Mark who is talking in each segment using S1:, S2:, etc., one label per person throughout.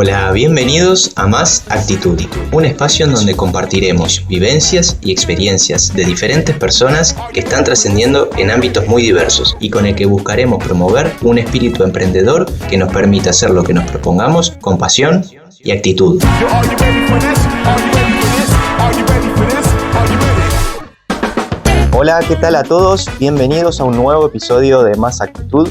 S1: Hola, bienvenidos a Más Actitud, un espacio en donde compartiremos vivencias y experiencias de diferentes personas que están trascendiendo en ámbitos muy diversos y con el que buscaremos promover un espíritu emprendedor que nos permita hacer lo que nos propongamos con pasión y actitud. Hola, ¿qué tal a todos? Bienvenidos a un nuevo episodio de Más Actitud.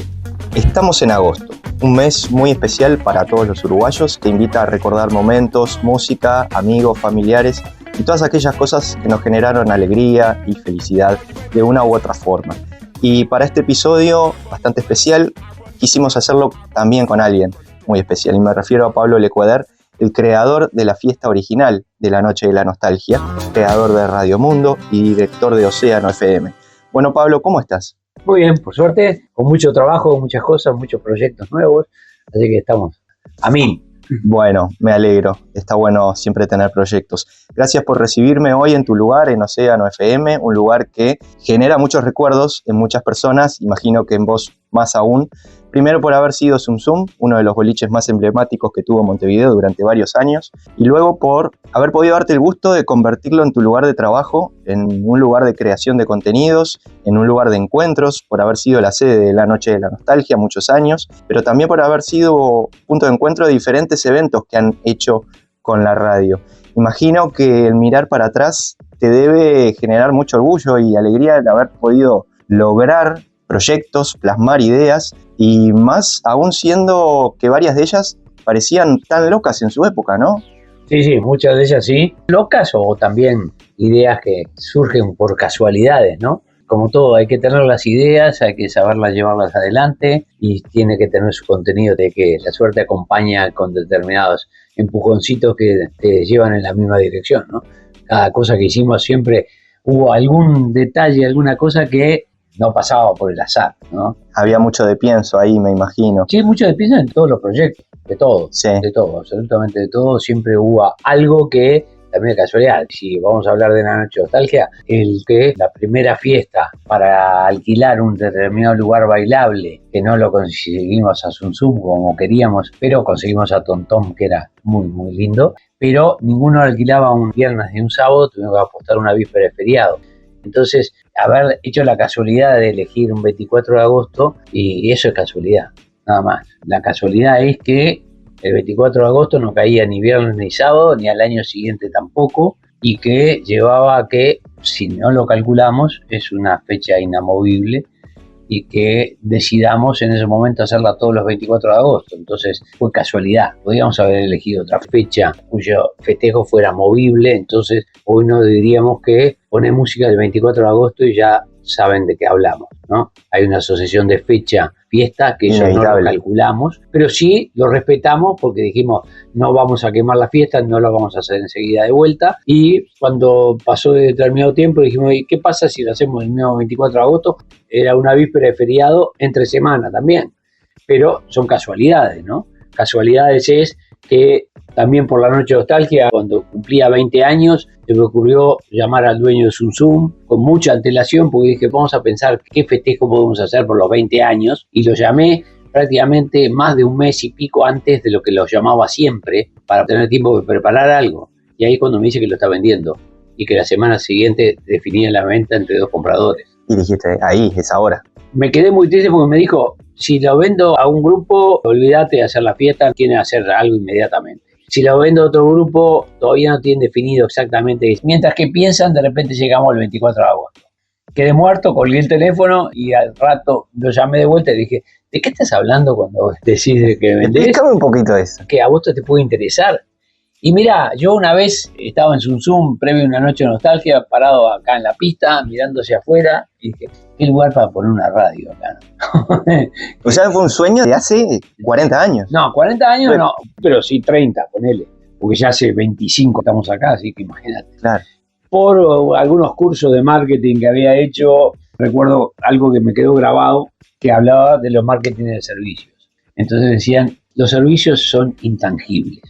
S1: Estamos en agosto, un mes muy especial para todos los uruguayos que invita a recordar momentos, música, amigos, familiares y todas aquellas cosas que nos generaron alegría y felicidad de una u otra forma. Y para este episodio bastante especial quisimos hacerlo también con alguien muy especial y me refiero a Pablo Lecueder, el creador de la fiesta original de la Noche de la Nostalgia, creador de Radio Mundo y director de Océano FM. Bueno, Pablo, ¿cómo estás?
S2: Muy bien, por suerte, con mucho trabajo, muchas cosas, muchos proyectos nuevos, así que estamos a mil.
S1: Bueno, me alegro, está bueno siempre tener proyectos. Gracias por recibirme hoy en tu lugar, en Océano FM, un lugar que genera muchos recuerdos en muchas personas, imagino que en vos más aún. Primero por haber sido Zum Zum, uno de los boliches más emblemáticos que tuvo Montevideo durante varios años, y luego por haber podido darte el gusto de convertirlo en tu lugar de trabajo, en un lugar de creación de contenidos, en un lugar de encuentros, por haber sido la sede de la Noche de la Nostalgia muchos años, pero también por haber sido punto de encuentro de diferentes eventos que han hecho con la radio. Imagino que el mirar para atrás te debe generar mucho orgullo y alegría de haber podido lograr proyectos, plasmar ideas y más aún siendo que varias de ellas parecían tan locas en su época, ¿no?
S2: Sí, muchas de ellas sí, locas o también ideas que surgen por casualidades, ¿no? Como todo, hay que tener las ideas, hay que saberlas llevarlas adelante y tiene que tener su contenido de que la suerte acompaña con determinados empujoncitos que te llevan en la misma dirección, ¿no? Cada cosa que hicimos siempre hubo algún detalle, alguna cosa que no pasaba por el azar, ¿no?
S1: Había mucho de pienso ahí, me imagino.
S2: Sí, mucho de pienso en todos los proyectos, de todo,
S1: sí.
S2: De todo, absolutamente de todo. Siempre hubo algo que, también de casualidad, si vamos a hablar de la Noche de Nostalgia, la primera fiesta para alquilar un determinado lugar bailable, que no lo conseguimos a Zum Zum como queríamos, pero conseguimos a Tom Tom, que era muy, muy lindo, pero ninguno alquilaba un viernes y un sábado, tuvimos que apostar una víspera de feriado. Entonces, haber hecho la casualidad de elegir un 24 de agosto, y eso es casualidad, nada más. La casualidad es que el 24 de agosto no caía ni viernes ni sábado, ni al año siguiente tampoco, y que llevaba a que, si no lo calculamos, es una fecha inamovible, y que decidamos en ese momento hacerla todos los 24 de agosto. Entonces fue casualidad, podíamos haber elegido otra fecha cuyo festejo fuera movible, entonces hoy no diríamos que pone música del 24 de agosto y ya saben de qué hablamos, ¿no? Hay una asociación de fecha, fiesta, que eso no lo calculamos, pero sí lo respetamos porque dijimos no vamos a quemar la fiesta, no la vamos a hacer enseguida de vuelta, y cuando pasó de determinado tiempo dijimos, ¿y qué pasa si lo hacemos el mismo 24 de agosto? Era una víspera de feriado entre semana también, pero son casualidades, ¿no? Casualidades es que también por la Noche de Nostalgia, cuando cumplía 20 años, se me ocurrió llamar al dueño de Zum Zum con mucha antelación, porque dije, vamos a pensar qué festejo podemos hacer por los 20 años, y lo llamé prácticamente más de un mes y pico antes de lo que lo llamaba siempre, para tener tiempo de preparar algo. Y ahí cuando me dice que lo está vendiendo, y que la semana siguiente definía la venta entre dos compradores.
S1: Y dijiste, ahí, es ahora.
S2: Me quedé muy triste porque me dijo, si lo vendo a un grupo, olvídate de hacer la fiesta, tiene que hacer algo inmediatamente. Si lo vendo a otro grupo, todavía no tienen definido exactamente. Mientras que piensan, de repente llegamos al 24 de agosto. Quedé muerto, colgué el teléfono y al rato lo llamé de vuelta y dije, ¿de qué estás hablando cuando decís que vendés?
S1: Explícame un poquito eso.
S2: Que a vos te puede interesar. Y mirá, yo una vez estaba en Zum Zum, previo a una Noche de Nostalgia, parado acá en la pista, mirando hacia afuera, y dije, qué lugar para poner una radio acá, ¿no?
S1: O sea, fue un sueño de hace 40 años.
S2: No, 40 años no, pero sí 30, ponele, porque ya hace 25 estamos acá, así que imagínate.
S1: Claro.
S2: Por algunos cursos de marketing que había hecho, recuerdo algo que me quedó grabado, que hablaba de los marketing de servicios. Entonces decían, los servicios son intangibles.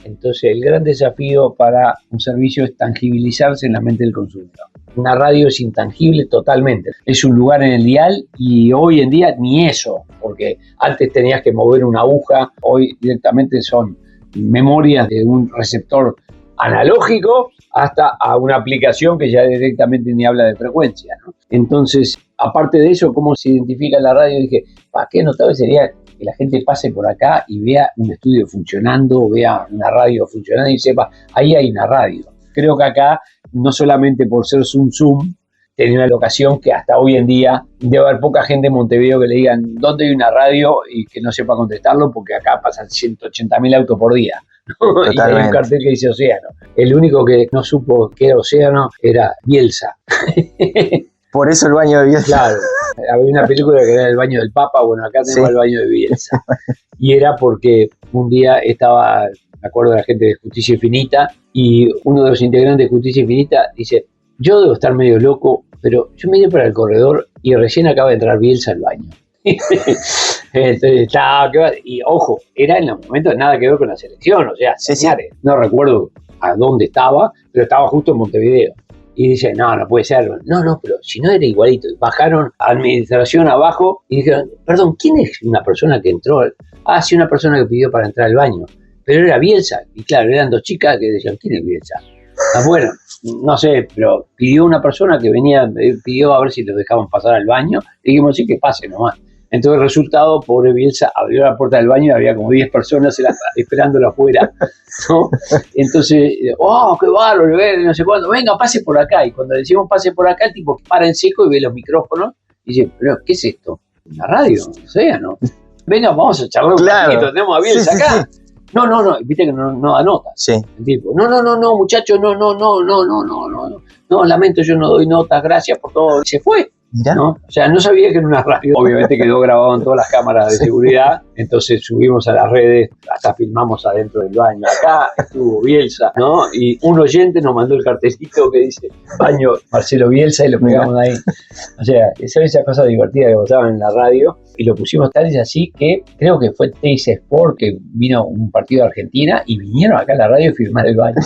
S2: Entonces el gran desafío para un servicio es tangibilizarse en la mente del consumidor. Una radio es intangible totalmente, es un lugar en el dial y hoy en día ni eso, porque antes tenías que mover una aguja, hoy directamente son memorias de un receptor analógico hasta a una aplicación que ya directamente ni habla de frecuencia, ¿no? Entonces, aparte de eso, ¿cómo se identifica la radio? Dije, qué notable sería que la gente pase por acá y vea un estudio funcionando, vea una radio funcionando y sepa, ahí hay una radio. Creo que acá, no solamente por ser Zoom, tenía una locación que hasta hoy en día debe haber poca gente en Montevideo que le digan dónde hay una radio y que no sepa contestarlo, porque acá pasan 180.000 autos por día, ¿no? Y hay un cartel que dice Océano. El único que no supo que era Océano era Bielsa.
S1: Por eso el baño de Bielsa.
S2: Claro, había una película que era el baño del Papa, bueno, acá tenemos el baño de Bielsa. Y era porque un día estaba, me acuerdo de la gente de Justicia Infinita, y uno de los integrantes de Justicia Infinita dice, yo debo estar medio loco, pero yo miré para el corredor y recién acaba de entrar Bielsa al baño. Entonces, y ojo, era en los momentos nada que ver con la selección, o sea, señores, no recuerdo a dónde estaba, pero estaba justo en Montevideo. Y dice, no puede ser. No, pero si no era igualito. Bajaron a administración abajo y dijeron, perdón, ¿quién es una persona que entró? Sí, una persona que pidió para entrar al baño. Pero era Bielsa. Y claro, eran dos chicas que decían, ¿quién es Bielsa? Bueno, no sé, pero pidió una persona que venía, pidió a ver si los dejaban pasar al baño. Y dijimos, sí, que pase nomás. Entonces, el resultado, pobre Bielsa abrió la puerta del baño y había como 10 personas esperándolo afuera, ¿no? Entonces, qué bárbaro, no sé cuándo, venga, pase por acá. Y cuando decimos pase por acá, el tipo para en seco y ve los micrófonos y dice, pero ¿qué es esto? ¿Una radio? O sea, ¿no? Venga, vamos a charlar un poquito, tenemos a Bielsa acá. Sí. No, viste que no da nota.
S1: Sí.
S2: El tipo, no, muchacho, no, lamento, yo no doy notas, gracias por todo. Y se fue. ¿No? O sea, no sabía que era una radio. Obviamente quedó grabado en todas las cámaras de seguridad. Entonces subimos a las redes, hasta filmamos adentro del baño. Acá estuvo Bielsa, ¿no? Y un oyente nos mandó el cartelito que dice baño Marcelo Bielsa y lo pegamos ahí. O sea, esa cosa divertida que pasaban en la radio. Y lo pusimos tal y así que creo que fue Teis Sport, que vino un partido de Argentina y vinieron acá a la radio a filmar el baño.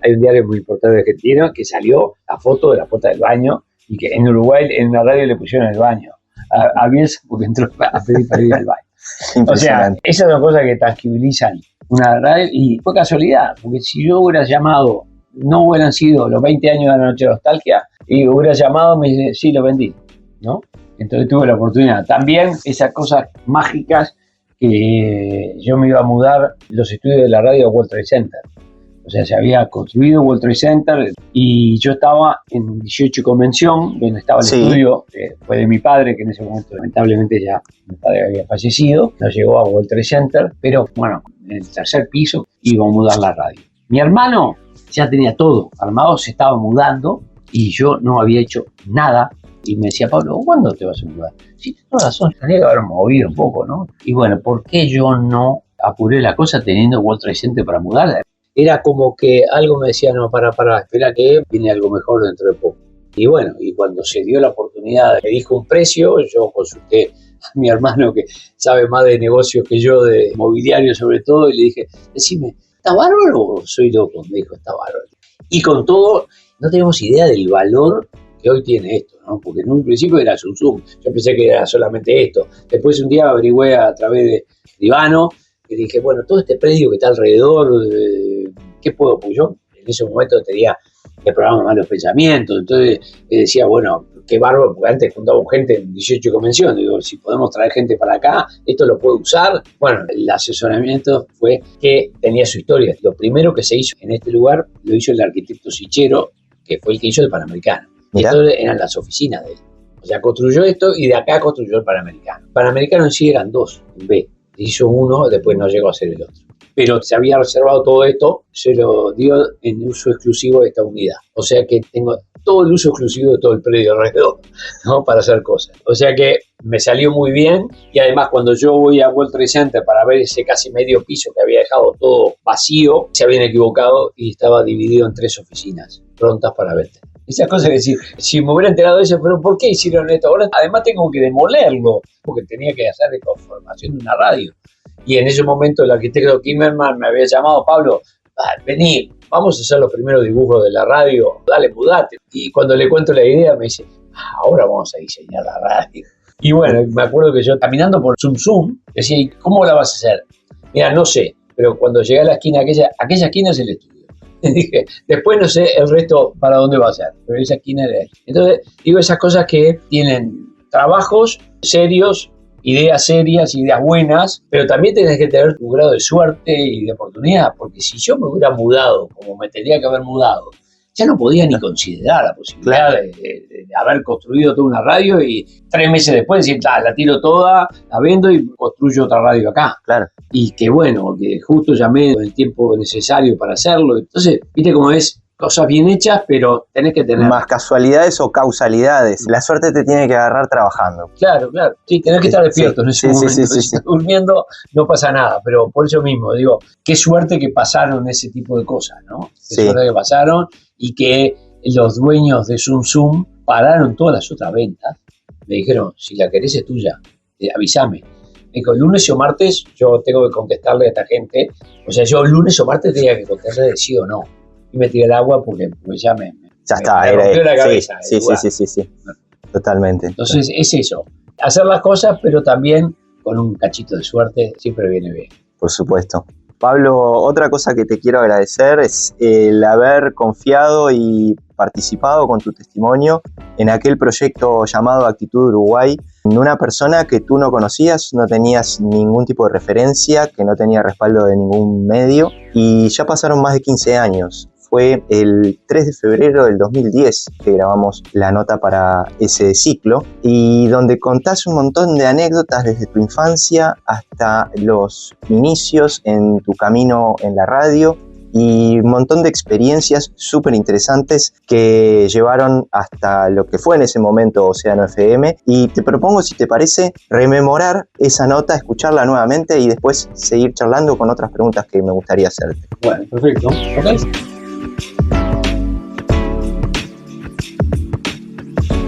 S2: Hay un diario muy importante de Argentina que salió la foto de la puerta del baño. Y que en Uruguay, en la radio le pusieron el baño a Bielsa porque entró a pedir para ir al baño. O sea, esas son cosas que tangibilizan una radio. Y fue casualidad, porque si yo hubiera llamado, no hubieran sido los 20 años de la Noche de Nostalgia, y hubiera llamado, me dice, sí, lo vendí, ¿no? Entonces tuve la oportunidad. También esas cosas mágicas que yo me iba a mudar los estudios de la radio a World Trade Center. O sea, se había construido World Trade Center y yo estaba en 18 Convención, donde estaba el estudio, fue de mi padre, que en ese momento lamentablemente ya mi padre había fallecido, nos llegó a World Trade Center, pero bueno, en el tercer piso iba a mudar la radio. Mi hermano ya tenía todo armado, se estaba mudando y yo no había hecho nada. Y me decía, Pablo, ¿cuándo te vas a mudar? Sí, tienes razón, tenía que haber movido un poco, ¿no? Y bueno, ¿por qué yo no apuré la cosa teniendo World Trade Center para mudarla? Era como que algo me decía, no, para, espera que viene algo mejor dentro de poco. Y bueno, y cuando se dio la oportunidad, me dijo un precio, yo consulté a mi hermano que sabe más de negocios que yo, de mobiliario sobre todo, y le dije, decime, ¿está bárbaro o soy loco? Me dijo, está bárbaro. Y con todo, no tenemos idea del valor que hoy tiene esto, ¿no? Porque en un principio era Zoom, yo pensé que era solamente esto. Después un día averigüé a través de Ivano, y dije, bueno, todo este predio que está alrededor, ¿qué puedo? Porque yo en ese momento tenía el programa Malos Pensamientos, entonces decía, bueno, qué bárbaro, porque antes juntábamos gente en 18 convenciones, digo, si podemos traer gente para acá, esto lo puedo usar. Bueno, el asesoramiento fue que tenía su historia. Lo primero que se hizo en este lugar lo hizo el arquitecto Sichero, que fue el que hizo el Panamericano. Entonces eran las oficinas de él. O sea, construyó esto y de acá construyó el Panamericano. Panamericano en sí eran dos, en B. Hizo uno, después no llegó a ser el otro. Pero se había reservado todo esto, se lo dio en uso exclusivo de esta unidad. O sea que tengo todo el uso exclusivo de todo el predio alrededor, ¿no? Para hacer cosas. O sea que me salió muy bien y además cuando yo voy a World Trade Center para ver ese casi medio piso que había dejado todo vacío, se habían equivocado y estaba dividido en 3 oficinas prontas para venta. Esas cosas que decir, si me hubiera enterado de eso, pero ¿por qué hicieron esto? Ahora además tengo que demolerlo, porque tenía que hacer de conformación de una radio. Y en ese momento el arquitecto Kimmerman me había llamado, Pablo, vení, vamos a hacer los primeros dibujos de la radio, dale, mudate. Y cuando le cuento la idea me dice, ahora vamos a diseñar la radio. Y bueno, me acuerdo que yo caminando por Zoom decía, ¿cómo la vas a hacer? Mira, no sé, pero cuando llegué a la esquina, aquella esquina es el estudio. Dije, después no sé el resto para dónde va a ser, pero esa esquina era ahí. Entonces, digo esas cosas que tienen trabajos serios, ideas serias, ideas buenas, pero también tenés que tener tu grado de suerte y de oportunidad, porque si yo me hubiera mudado como me tendría que haber mudado, ya no podía ni considerar la posibilidad de haber construido toda una radio y 3 meses después decir, la tiro toda, la vendo y construyo otra radio acá.
S1: Claro.
S2: Y que bueno, que justo llamé el tiempo necesario para hacerlo. Entonces, viste cómo es, cosas bien hechas, pero tenés que tener...
S1: Más casualidades o causalidades. La suerte te tiene que agarrar trabajando.
S2: Claro. Sí, tenés que estar despierto en ese momento. Si estás durmiendo, no pasa nada. Pero por eso mismo, digo, qué suerte que pasaron ese tipo de cosas, ¿no? Qué suerte que pasaron y que los dueños de Zoom Zoom pararon todas las otras ventas. Me dijeron, si la querés es tuya, avísame. Me dijo, lunes o martes yo tengo que contestarle a esta gente. O sea, yo lunes o martes tenía que contestarle de sí o no. Y me tiré el agua porque ya me rompió la cabeza.
S1: Sí. Totalmente.
S2: Entonces es eso, hacer las cosas, pero también con un cachito de suerte siempre viene bien.
S1: Por supuesto. Pablo, otra cosa que te quiero agradecer es el haber confiado y participado con tu testimonio en aquel proyecto llamado Actitud Uruguay, en una persona que tú no conocías, no tenías ningún tipo de referencia, que no tenía respaldo de ningún medio, y ya pasaron más de 15 años. Fue el 3 de febrero del 2010 que grabamos la nota para ese ciclo y donde contás un montón de anécdotas desde tu infancia hasta los inicios en tu camino en la radio y un montón de experiencias súper interesantes que llevaron hasta lo que fue en ese momento Océano FM. Y te propongo, si te parece, rememorar esa nota, escucharla nuevamente y después seguir charlando con otras preguntas que me gustaría hacerte.
S2: Bueno, perfecto. ¿Okay?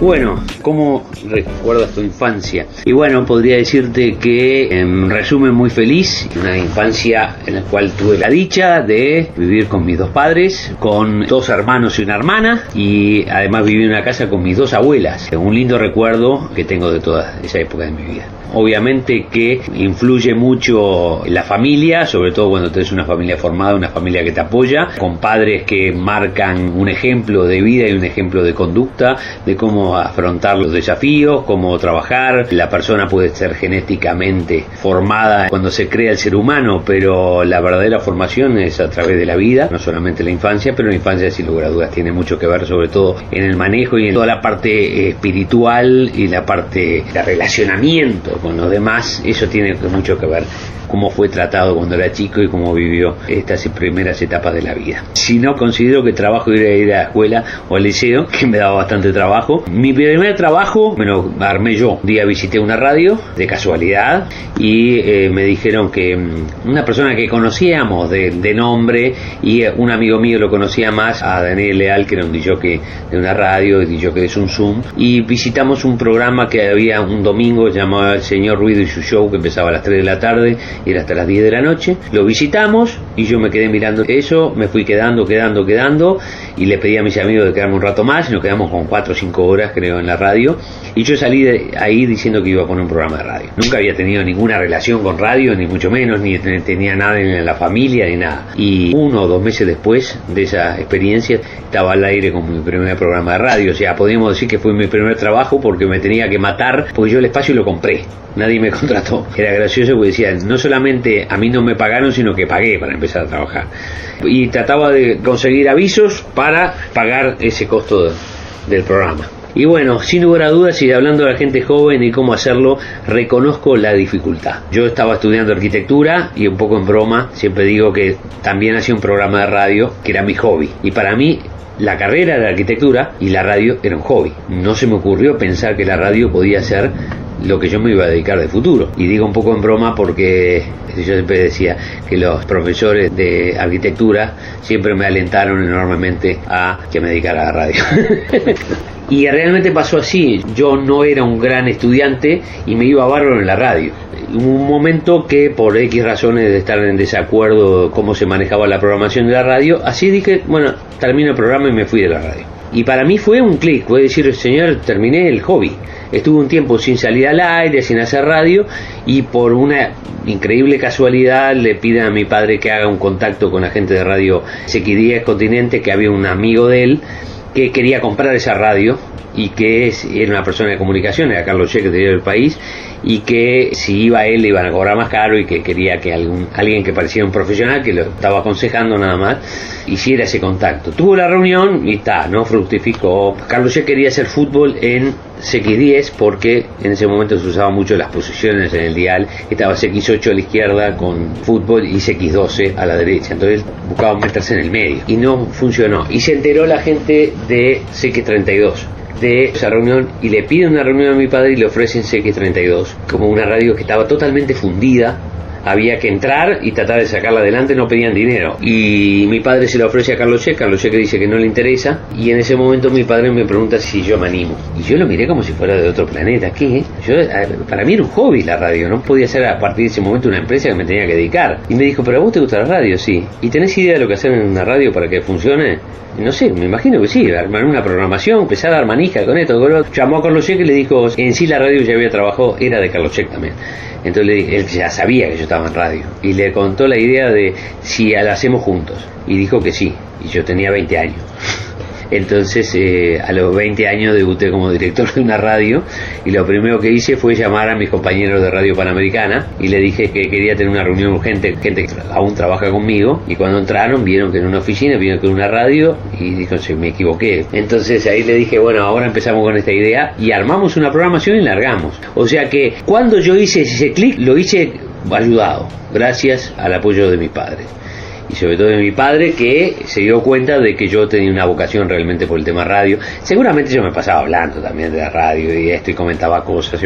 S3: Bueno, ¿cómo recuerdas tu infancia? Y bueno, podría decirte que en resumen muy feliz, una infancia en la cual tuve la dicha de vivir con mis 2 padres, con 2 hermanos y una hermana, y además viví en una casa con mis 2 abuelas. Un lindo recuerdo que tengo de toda esa época de mi vida. Obviamente que influye mucho la familia, sobre todo cuando tenés una familia formada, una familia que te apoya, con padres que marcan un ejemplo de vida y un ejemplo de conducta, de cómo afrontar los desafíos, cómo trabajar. La persona puede ser genéticamente formada cuando se crea el ser humano, pero la verdadera formación es a través de la vida, no solamente la infancia, pero la infancia sin lugar a dudas tiene mucho que ver, sobre todo en el manejo y en toda la parte espiritual y la parte de relacionamiento con los demás. Eso tiene mucho que ver cómo fue tratado cuando era chico y cómo vivió estas primeras etapas de la vida. Si no, considero que trabajo era ir a la escuela o al liceo, que me daba bastante trabajo. Mi primer trabajo me lo armé yo. Un día visité una radio de casualidad y me dijeron que una persona que conocíamos de nombre, y un amigo mío lo conocía más, a Daniel Leal, que era un DJ de una radio, DJ de Zoom Zoom, y visitamos un programa que había un domingo llamado El Señor Ruido y su Show, que empezaba a las 3 de la tarde y era hasta las 10 de la noche. Lo visitamos y yo me quedé mirando eso, me fui quedando y le pedí a mis amigos de quedarme un rato más y nos quedamos con 4 o 5 horas creo en la radio, y yo salí de ahí diciendo que iba a poner un programa de radio. Nunca había tenido ninguna relación con radio, ni mucho menos, ni tenía nada en la familia ni nada, y 1 o 2 meses después de esa experiencia estaba al aire con mi primer programa de radio. O sea, podríamos decir que fue mi primer trabajo porque me tenía que matar, porque yo el espacio lo compré, nadie me contrató. Era gracioso porque decían, no solamente a mí no me pagaron, sino que pagué para empezar a trabajar, y trataba de conseguir avisos para pagar ese costo del programa. Y bueno, sin lugar a dudas, y hablando de la gente joven y cómo hacerlo, reconozco la dificultad. Yo estaba estudiando arquitectura y un poco en broma siempre digo que también hacía un programa de radio que era mi hobby, y para mí la carrera de arquitectura y la radio era un hobby. No se me ocurrió pensar que la radio podía ser lo que yo me iba a dedicar de futuro. Y digo un poco en broma porque yo siempre decía que los profesores de arquitectura siempre me alentaron enormemente a que me dedicara a la radio. Y realmente pasó así. Yo no era un gran estudiante y me iba bárbaro en la radio. Hubo un momento que por X razones de estar en desacuerdo cómo se manejaba la programación de la radio, así dije, bueno, termino el programa y me fui de la radio. Y para mí fue un clic, puedo decir, señor, terminé el hobby. Estuve un tiempo sin salir al aire, sin hacer radio, y por una increíble casualidad le piden a mi padre que haga un contacto con la gente de Radio CX10 Continente, que había un amigo de él que quería comprar esa radio y que era una persona de comunicación, era Carlos Che, que tenía el país, y que si iba él le iban a cobrar más caro y que quería que alguien que pareciera un profesional, que lo estaba aconsejando nada más, hiciera ese contacto. Tuvo la reunión y no fructificó. Carlos Che quería hacer fútbol en CX10 porque en ese momento se usaban mucho las posiciones en el dial, estaba CX8 a la izquierda con fútbol y CX12 a la derecha, entonces buscaban meterse en el medio y no funcionó, y se enteró la gente de CX32 de esa reunión y le piden una reunión a mi padre y le ofrecen CX32 como una radio que estaba totalmente fundida. Había que entrar y tratar de sacarla adelante, no pedían dinero. Y mi padre se la ofrece a Carlos Che que dice que no le interesa, y en ese momento mi padre me pregunta si yo me animo. Y yo lo miré como si fuera de otro planeta. ¿Qué? Para mí era un hobby la radio, no podía ser a partir de ese momento una empresa que me tenía que dedicar. Y me dijo, ¿pero a vos te gusta la radio? Sí. ¿Y tenés idea de lo que hacer en una radio para que funcione? No sé, me imagino que sí, armar una programación, empezar a dar manija con esto, con lo otro. Llamó a Carlos Che y le dijo, en sí la radio ya había trabajado, era de Carlos Che también. Entonces él ya sabía que yo estaba en radio y le contó la idea de si la hacemos juntos, y dijo que sí, y yo tenía 20 años. Entonces a los 20 años debuté como director de una radio, y lo primero que hice fue llamar a mis compañeros de Radio Panamericana y le dije que quería tener una reunión urgente, gente que aún trabaja conmigo, y cuando entraron vieron que en una oficina, vieron que en una radio, y dijo, me equivoqué. Entonces ahí le dije, bueno, ahora empezamos con esta idea y armamos una programación y largamos. O sea que cuando yo hice ese clic, lo hice ayudado, gracias al apoyo de mis padres. Y sobre todo de mi padre, que se dio cuenta de que yo tenía una vocación realmente por el tema radio. Seguramente yo me pasaba hablando también de la radio y esto, y comentaba cosas,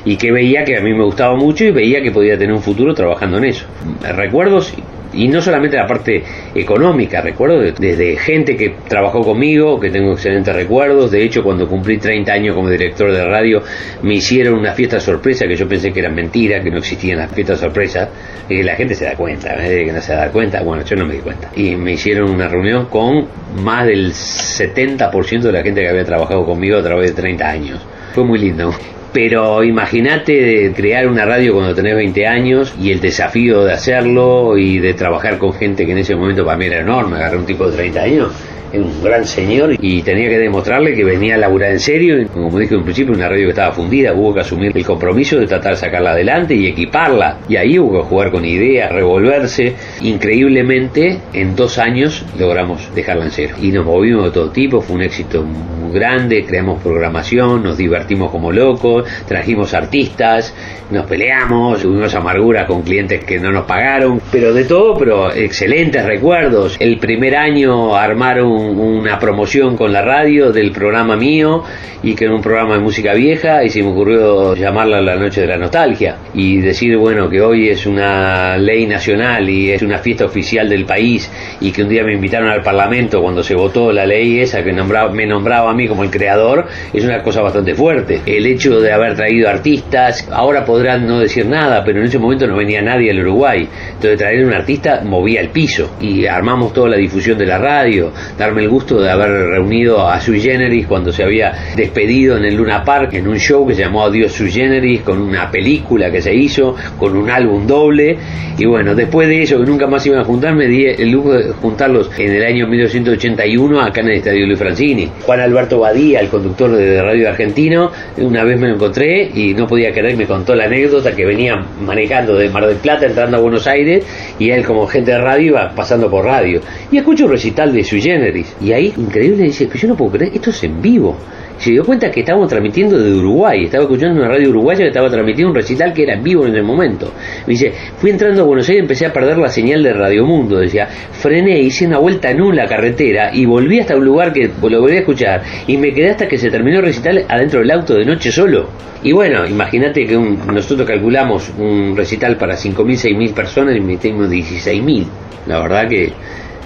S3: y que veía que a mí me gustaba mucho y veía que podía tener un futuro trabajando en eso. Recuerdos, y no solamente la parte económica, recuerdo desde gente que trabajó conmigo, que tengo excelentes recuerdos. De hecho, cuando cumplí 30 años como director de radio, me hicieron una fiesta sorpresa que yo pensé que eran mentiras, que no existían las fiestas sorpresas, y la gente se da cuenta, que no se da cuenta, bueno, yo no me di cuenta. Y me hicieron una reunión con más del 70% de la gente que había trabajado conmigo a través de 30 años. Fue muy lindo. Pero imagínate crear una radio cuando tenés 20 años y el desafío de hacerlo y de trabajar con gente que en ese momento para mí era enorme. Agarré un tipo de 30 años, un gran señor, y tenía que demostrarle que venía a laburar en serio. Y como dije en principio, una radio que estaba fundida, hubo que asumir el compromiso de tratar de sacarla adelante y equiparla, y ahí hubo que jugar con ideas, revolverse. Increíblemente, en 2 años logramos dejarla en cero y nos movimos de todo tipo. Fue un éxito muy grande, creamos programación, nos divertimos como locos, trajimos artistas, nos peleamos, tuvimos amargura con clientes que no nos pagaron, pero de todo, pero excelentes recuerdos. El primer año armaron una promoción con la radio del programa mío, y que era un programa de música vieja, y se me ocurrió llamarla La Noche de la Nostalgia y decir, bueno, que hoy es una ley nacional y es una fiesta oficial del país, y que un día me invitaron al Parlamento cuando se votó la ley esa que me nombraba a mí como el creador. Es una cosa bastante fuerte. El hecho de haber traído artistas, ahora podrán no decir nada, pero en ese momento no venía nadie al Uruguay, entonces traer un artista movía el piso, y armamos toda la difusión de la radio. Darme el gusto de haber reunido a Sui Generis cuando se había despedido en el Luna Park, en un show que se llamó Adiós Sui Generis, con una película que se hizo, con un álbum doble. Y bueno, después de eso, que nunca más iban a juntar, me di el lujo de juntarlos en el año 1981 acá en el Estadio Luis Francini. Juan Alberto Badía, el conductor de Radio Argentino, una vez me lo encontré y no podía creer, me contó la anécdota que venía manejando de Mar del Plata entrando a Buenos Aires, y él como gente de radio iba pasando por radio y escucho un recital de Sui Generis, y ahí increíble dice, pero yo no puedo creer, esto es en vivo. Se dio cuenta que estábamos transmitiendo de Uruguay, estaba escuchando una radio uruguaya que estaba transmitiendo un recital que era en vivo en el momento. Me dice, fui entrando a Buenos Aires y empecé a perder la señal de Radio Mundo, decía, frené, hice una vuelta en la carretera y volví hasta un lugar que lo volví a escuchar, y me quedé hasta que se terminó el recital adentro del auto de noche solo. Y bueno, imagínate que nosotros calculamos un recital para 5.000, 6.000 personas y metimos 16.000. La verdad que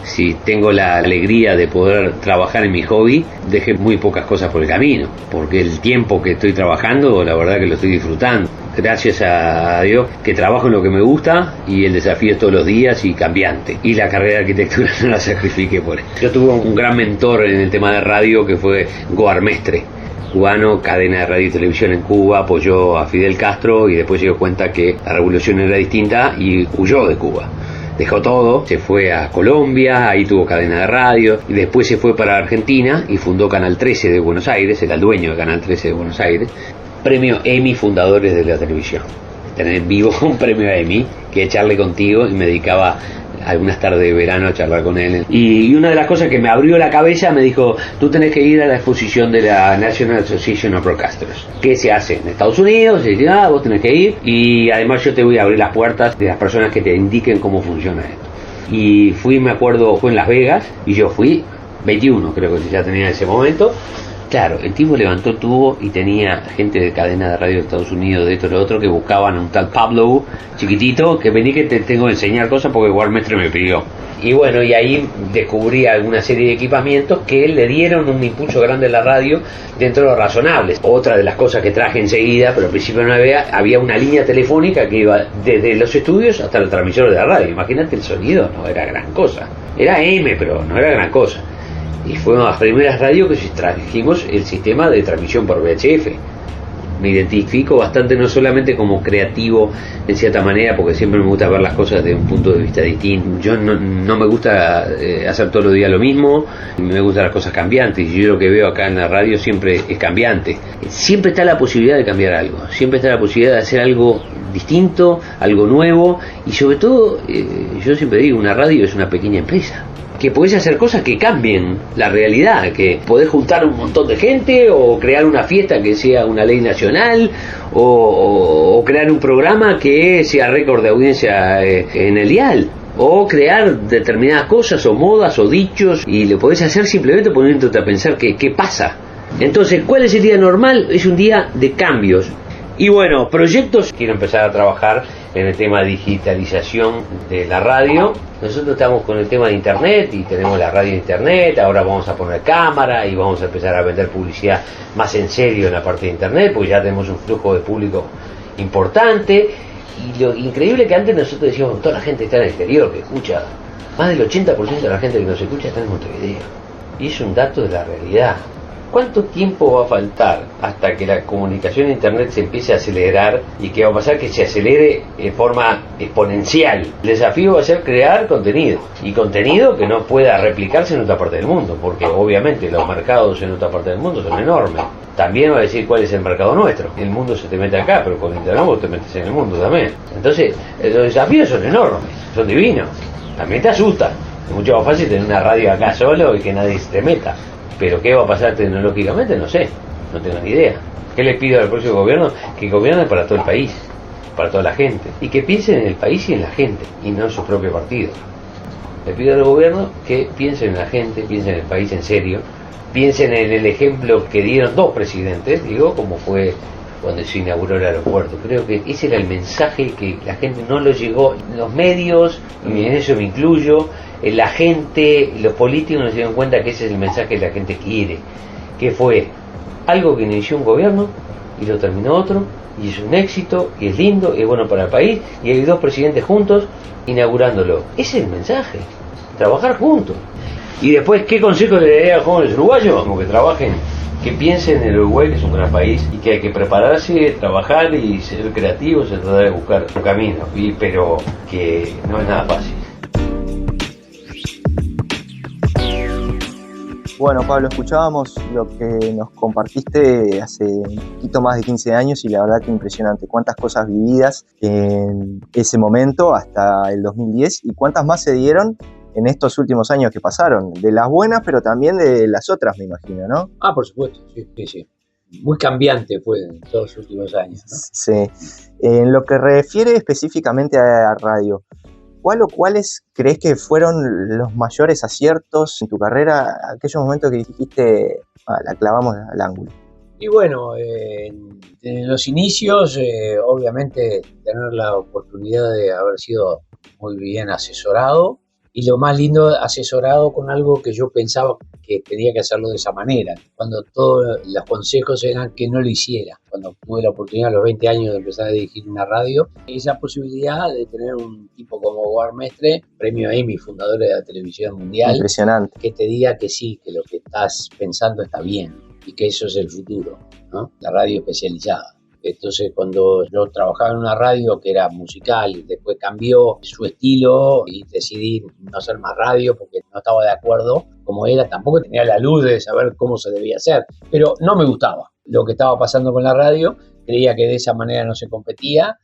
S3: si tengo la alegría de poder trabajar en mi hobby, dejé muy pocas cosas por el camino, porque el tiempo que estoy trabajando, la verdad que lo estoy disfrutando. gracias a Dios, que trabajo en lo que me gusta y el desafío es todos los días y cambiante. Y la carrera de arquitectura no la sacrifiqué por eso. Yo tuve un gran mentor en el tema de radio que fue Goar Mestre, cubano, cadena de radio y televisión en Cuba, apoyó a Fidel Castro y después se dio cuenta que la revolución era distinta y huyó de Cuba. Dejó todo, se fue a Colombia, ahí tuvo cadena de radio, y después se fue para Argentina y fundó Canal 13 de Buenos Aires, era el dueño de Canal 13 de Buenos Aires, premio Emmy Fundadores de la Televisión. Tener en vivo un premio Emmy, que charlé contigo y me dedicaba algunas tardes de verano a charlar con él. Y una de las cosas que me abrió la cabeza, me dijo, tú tenés que ir a la exposición de la National Association of Broadcasters, que se hace en Estados Unidos, y dice, vos tenés que ir, y además yo te voy a abrir las puertas de las personas que te indiquen cómo funciona esto. Y fui, me acuerdo, fue en Las Vegas, y yo fui, 21 creo que ya tenía en ese momento. Claro, el tipo levantó el tubo y tenía gente de cadena de radio de Estados Unidos, de esto y lo otro, que buscaban a un tal Pablo, chiquitito, que vení que te tengo que enseñar cosas porque Goar Mestre me pidió. Y bueno, y ahí descubrí alguna serie de equipamientos que le dieron un impulso grande a la radio dentro de lo razonable. Otra de las cosas que traje enseguida, pero al principio no había una línea telefónica que iba desde los estudios hasta el transmisor de la radio. Imagínate, el sonido no era gran cosa. Era M, pero no era gran cosa. Y fueron las primeras radios que trajimos el sistema de transmisión por VHF. Me identifico bastante, no solamente como creativo en cierta manera, porque siempre me gusta ver las cosas desde un punto de vista distinto. Yo no me gusta hacer todos los días lo mismo, me gustan las cosas cambiantes, y yo lo que veo acá en la radio siempre es cambiante. Siempre está la posibilidad de cambiar algo, siempre está la posibilidad de hacer algo distinto, algo nuevo, y sobre todo, yo siempre digo, una radio es una pequeña empresa, que podés hacer cosas que cambien la realidad, que podés juntar un montón de gente o crear una fiesta que sea una ley nacional o crear un programa que sea récord de audiencia en el dial, o crear determinadas cosas o modas o dichos, y lo podés hacer simplemente poniéndote a pensar qué pasa. Entonces, ¿cuál es el día normal? Es un día de cambios. Y bueno, proyectos, quiero empezar a trabajar en el tema de digitalización de la radio. Nosotros estamos con el tema de internet y tenemos la radio de internet, ahora vamos a poner cámara y vamos a empezar a vender publicidad más en serio en la parte de internet, porque ya tenemos un flujo de público importante. Y lo increíble que antes nosotros decíamos, toda la gente está en el exterior, que escucha, más del 80% de la gente que nos escucha está en Montevideo. Y es un dato de la realidad. ¿Cuánto tiempo va a faltar hasta que la comunicación en internet se empiece a acelerar? ¿Y qué va a pasar? Que se acelere de forma exponencial. El desafío va a ser crear contenido, y contenido que no pueda replicarse en otra parte del mundo, porque obviamente los mercados en otra parte del mundo son enormes. También va a decir cuál es el mercado nuestro. El mundo se te mete acá, pero con internet vos te metes en el mundo también. Entonces, los desafíos son enormes, son divinos. También te asusta. Es mucho más fácil tener una radio acá solo y que nadie se te meta. Pero ¿qué va a pasar tecnológicamente? No sé, no tengo ni idea. ¿Qué le pido al próximo gobierno? Que gobierne para todo el país, para toda la gente, y que piensen en el país y en la gente, y no en su propio partido. Le pido al gobierno que piensen en la gente, piensen en el país en serio, piensen en el ejemplo que dieron dos presidentes, digo, como fue cuando se inauguró el aeropuerto. Creo que ese era el mensaje que la gente no lo llegó, los medios, y en eso me incluyo, la gente, los políticos no se dieron cuenta que ese es el mensaje que la gente quiere, que fue algo que inició un gobierno y lo terminó otro, y es un éxito, y es lindo, y es bueno para el país, y hay dos presidentes juntos inaugurándolo. Ese es el mensaje, trabajar juntos. Y después, ¿qué consejo le daría a los jóvenes uruguayos? Como que trabajen, que piensen en el Uruguay, que es un gran país, y que hay que prepararse, trabajar y ser creativos, y tratar de buscar un camino, pero que no es nada fácil.
S1: Bueno, Pablo, escuchábamos lo que nos compartiste hace un poquito más de 15 años y la verdad que impresionante. Cuántas cosas vividas en ese momento hasta el 2010 y cuántas más se dieron en estos últimos años que pasaron. De las buenas, pero también de las otras, me imagino, ¿no?
S2: Ah, por supuesto, sí. Muy cambiante fue en todos los últimos años, ¿no?
S1: Sí. En lo que refiere específicamente a radio, ¿cuál o cuáles crees que fueron los mayores aciertos en tu carrera? Aquellos momentos que dijiste, la clavamos al ángulo.
S2: Y bueno, en los inicios, obviamente, tener la oportunidad de haber sido muy bien asesorado Y lo más lindo, asesorado con algo que yo pensaba que tenía que hacerlo de esa manera, cuando todos los consejos eran que no lo hiciera. Cuando tuve la oportunidad a los 20 años de empezar a dirigir una radio, esa posibilidad de tener un tipo como Goar Mestre, premio Emmy, fundador de la televisión mundial,
S1: impresionante,
S2: que te diga que sí, que lo que estás pensando está bien y que eso es el futuro, ¿no? La radio especializada. Entonces, cuando yo trabajaba en una radio que era musical y después cambió su estilo y decidí no hacer más radio porque no estaba de acuerdo como era, tampoco tenía la luz de saber cómo se debía hacer, pero no me gustaba lo que estaba pasando con la radio, creía que de esa manera no se competía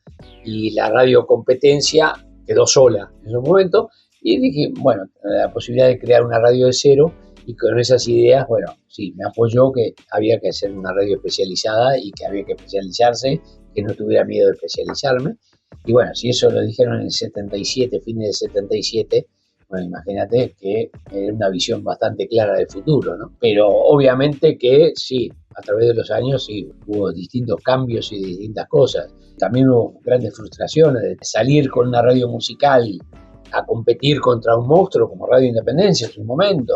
S2: y la radio competencia quedó sola en ese momento y dije, bueno, la posibilidad de crear una radio de cero. Y con esas ideas, bueno, sí, me apoyó que había que hacer una radio especializada y que había que especializarse, que no tuviera miedo de especializarme. Y bueno, si eso lo dijeron en el 77, fines del 77, bueno, imagínate que era una visión bastante clara del futuro, ¿no? Pero obviamente que sí, a través de los años sí, hubo distintos cambios y distintas cosas. También hubo grandes frustraciones de salir con una radio musical a competir contra un monstruo como Radio Independencia en su momento,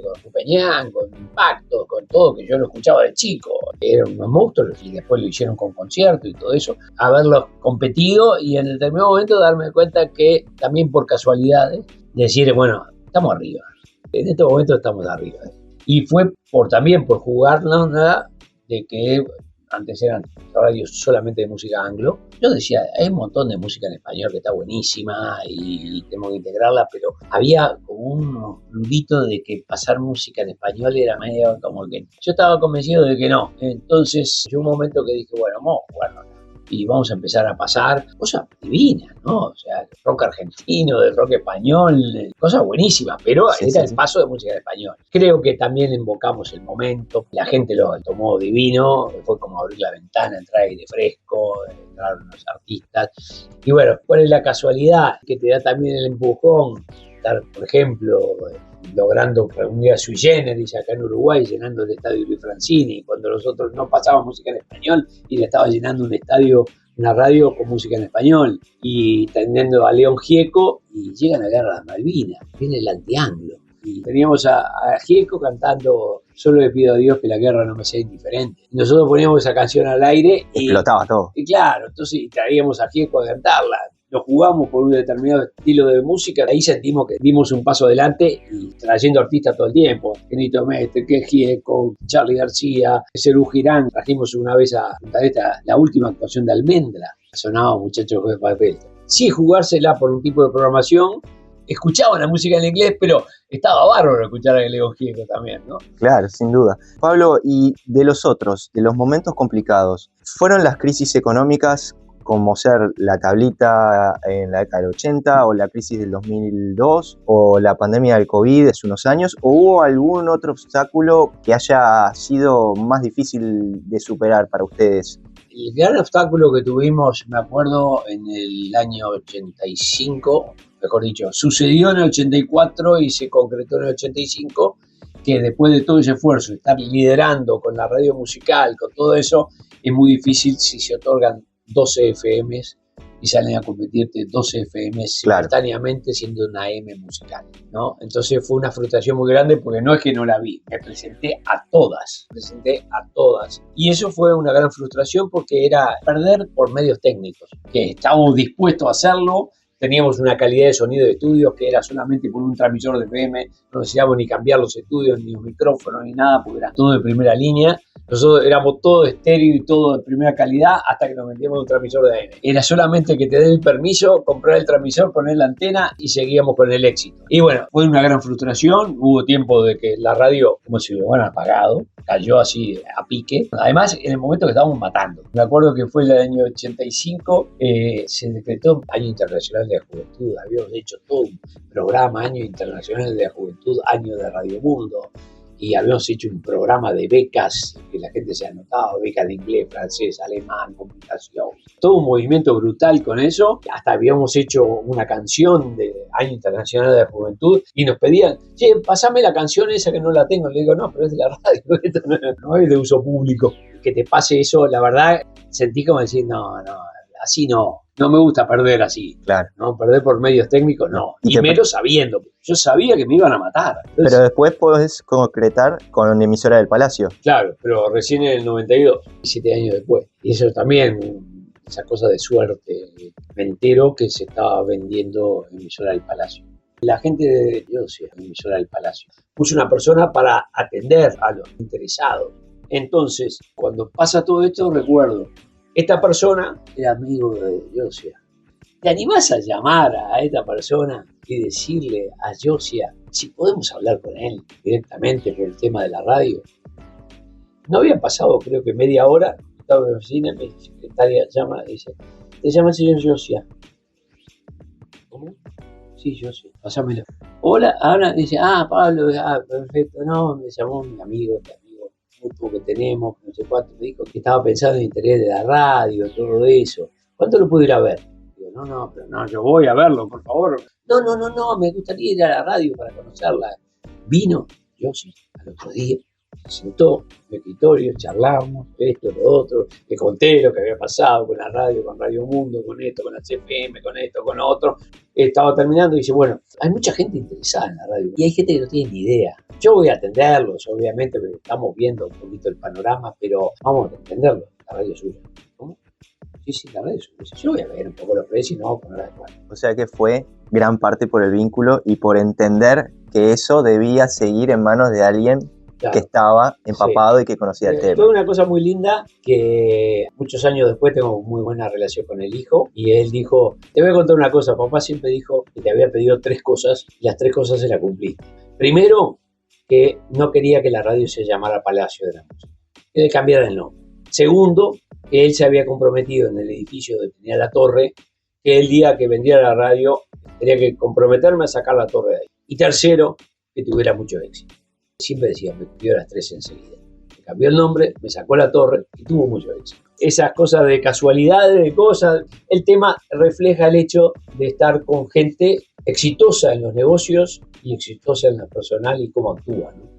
S2: con Rupeñán, con Impacto, con todo, que yo lo escuchaba de chico. Eran unos monstruos y después lo hicieron con concierto y todo eso. Haberlos competido y en determinado momento darme cuenta que también por casualidades, decir, bueno, estamos arriba. En este momento estamos arriba. Y fue también por jugarla de que antes eran radios solamente de música anglo. Yo decía, hay un montón de música en español que está buenísima y tenemos que integrarla, pero había como un nudito de que pasar música en español era medio como que... Yo estaba convencido de que no. Entonces, yo un momento que dije, bueno, vamos a jugarnos y vamos a empezar a pasar cosas divinas, ¿no? O sea, rock argentino, del rock español, cosas buenísimas, pero sí, era el paso de música en español. Creo que también invocamos el momento, la gente lo tomó divino, fue como abrir la ventana, entrar aire fresco, entraron los artistas. Y bueno, ¿cuál es la casualidad? Que te da también el empujón, estar, por ejemplo, logrando reunir a Sui Generis acá en Uruguay, llenando el estadio Luis Francini, cuando nosotros no pasábamos música en español y le estaba llenando un estadio, una radio con música en español, y teniendo a León Gieco, y llega la guerra de Malvinas, viene el antianglo, y teníamos a Gieco cantando Solo le pido a Dios que la guerra no me sea indiferente. Y nosotros poníamos esa canción al aire y
S1: explotaba todo.
S2: Y claro, entonces traíamos a Gieco a cantarla. Lo jugamos por un determinado estilo de música, ahí sentimos que dimos un paso adelante y trayendo artistas todo el tiempo. Kenito Mestre, que Gieco, Charly García, Serú Girán. Trajimos una vez a la última actuación de Almendra, sonaba Muchachos de Papel. Sí, jugársela por un tipo de programación. Escuchaba la música en inglés, pero estaba bárbaro escuchar a León Gieco también, ¿no?
S1: Claro, sin duda. Pablo, y de los momentos complicados, ¿fueron las crisis económicas como ser la tablita en la década del 80 o la crisis del 2002 o la pandemia del COVID hace unos años, o hubo algún otro obstáculo que haya sido más difícil de superar para ustedes?
S2: El gran obstáculo que tuvimos, me acuerdo, en el año 85, mejor dicho, sucedió en el 84 y se concretó en el 85, que después de todo ese esfuerzo, estar liderando con la radio musical, con todo eso, es muy difícil si se otorgan 12 FMs y salen a competirte 12 FMs simultáneamente siendo una M musical, ¿no? Entonces fue una frustración muy grande porque no es que no la vi, me presenté a todas. Y eso fue una gran frustración porque era perder por medios técnicos, que estábamos dispuestos a hacerlo. Teníamos una calidad de sonido de estudios que era solamente por un transmisor de FM, no necesitábamos ni cambiar los estudios, ni los micrófonos, ni nada, porque era todo de primera línea. Nosotros éramos todo estéreo y todo de primera calidad hasta que nos metíamos en un transmisor de AM. Era solamente que te den el permiso, comprar el transmisor, poner la antena y seguíamos con el éxito. Y bueno, fue una gran frustración. Hubo tiempo de que la radio, como si lo hubieran apagado, cayó así a pique. Además, en el momento que estábamos matando. Me acuerdo que fue el año 85, se decretó Año Internacional de la Juventud. Habíamos hecho todo un programa, Año Internacional de la Juventud, Año de Radio Mundo. Y habíamos hecho un programa de becas, que la gente se anotaba, becas de inglés, francés, alemán, comunicación. Todo un movimiento brutal con eso. Hasta habíamos hecho una canción de Año Internacional de la Juventud y nos pedían, che, pasame la canción esa que no la tengo. Le digo, no, pero es de la radio, esto no es de uso público. Que te pase eso, la verdad, sentí como decir, no, así no me gusta perder así.
S1: Claro.
S2: No, perder por medios técnicos, no. Y menos sabiendo. Yo sabía que me iban a matar. Entonces,
S1: pero después podés concretar con emisora del Palacio.
S2: Claro, pero recién en el 92, 7 años después. Y eso también, esa cosa de suerte. Me entero que se estaba vendiendo emisora del Palacio. La gente de Yosia, emisora del Palacio, puso una persona para atender a los interesados. Entonces, cuando pasa todo esto, recuerdo, esta persona era amigo de Yosia. ¿Te animás a llamar a esta persona y decirle a Yosia si podemos hablar con él directamente por el tema de la radio? No había pasado, creo que media hora, estaba en la oficina, mi secretaria llama y dice, ¿te llama el señor Yosia? ¿Cómo? Sí, Yosia, pásamelo. Hola, ahora dice, Pablo, perfecto, no, me llamó mi amigo, mutuo que tenemos, no sé cuánto, me dijo que estaba pensando en interés de la radio, todo eso. ¿Cuánto lo puedo ir a ver? Digo, no, yo voy a verlo, por favor. No, me gustaría ir a la radio para conocerla. Vino, Yosia, al otro día, se sentó en el escritorio, charlamos, esto, lo otro, le conté lo que había pasado con la radio, con Radio Mundo, con esto, con la CFM, con esto, con otro. Estaba terminando y dice, bueno, hay mucha gente interesada en la radio y hay gente que no tiene ni idea. Yo voy a atenderlos, obviamente, porque estamos viendo un poquito el panorama, pero vamos a entenderlo, la radio suya. ¿Cómo? Sí, la radio suya. Yo voy a ver un poco los precios y no vamos a poner de acuerdo.
S1: O sea que fue gran parte por el vínculo y por entender que eso debía seguir en manos de alguien que estaba empapado y que conocía el tema.
S2: Fue una cosa muy linda que muchos años después tengo muy buena relación con el hijo y él dijo, te voy a contar una cosa, papá siempre dijo que te había pedido 3 cosas y las 3 cosas se las cumpliste. Primero, que no quería que la radio se llamara Palacio de la Música, que le cambiara el nombre. Segundo, que él se había comprometido en el edificio donde tenía la torre, que el día que vendiera la radio tenía que comprometerme a sacar la torre de ahí. Y tercero, que tuviera mucho éxito. Siempre decía, me pidió las 3 enseguida. Me cambió el nombre, me sacó la torre y tuvo mucho éxito. Esas cosas de casualidades, de cosas. El tema refleja el hecho de estar con gente exitosa en los negocios y exitosa en lo personal y cómo actúa, ¿no?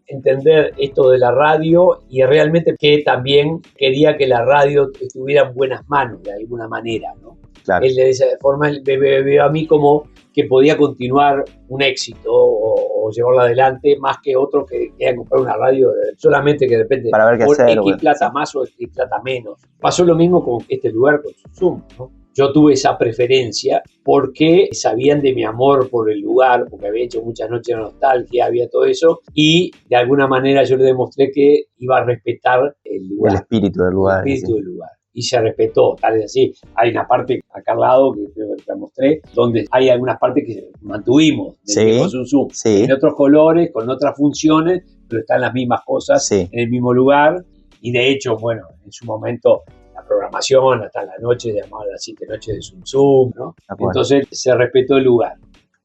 S2: Entender esto de la radio y realmente que también quería que la radio estuviera en buenas manos de alguna manera, ¿no?
S1: Claro.
S2: Él de esa forma me veo a mí como que podía continuar un éxito o llevarlo adelante más que otros que quieran comprar una radio solamente que depende
S1: para ver qué
S2: por
S1: hacer,
S2: X plata más o X plata menos. Pasó lo mismo con este lugar con Zoom, ¿no? Yo tuve esa preferencia porque sabían de mi amor por el lugar, porque había hecho muchas noches de nostalgia, había todo eso, y de alguna manera yo le demostré que iba a respetar el lugar.
S1: El espíritu del lugar.
S2: El espíritu del lugar. Y se respetó, tal vez así. Hay una parte acá al lado que creo que te mostré, donde hay algunas partes que mantuvimos con Zoom, en otros colores, con otras funciones, pero están las mismas cosas en el mismo lugar. Y de hecho, bueno, en su momento la programación hasta la noche, llamada las 7 noches de Zoom, ¿no? Entonces se respetó el lugar.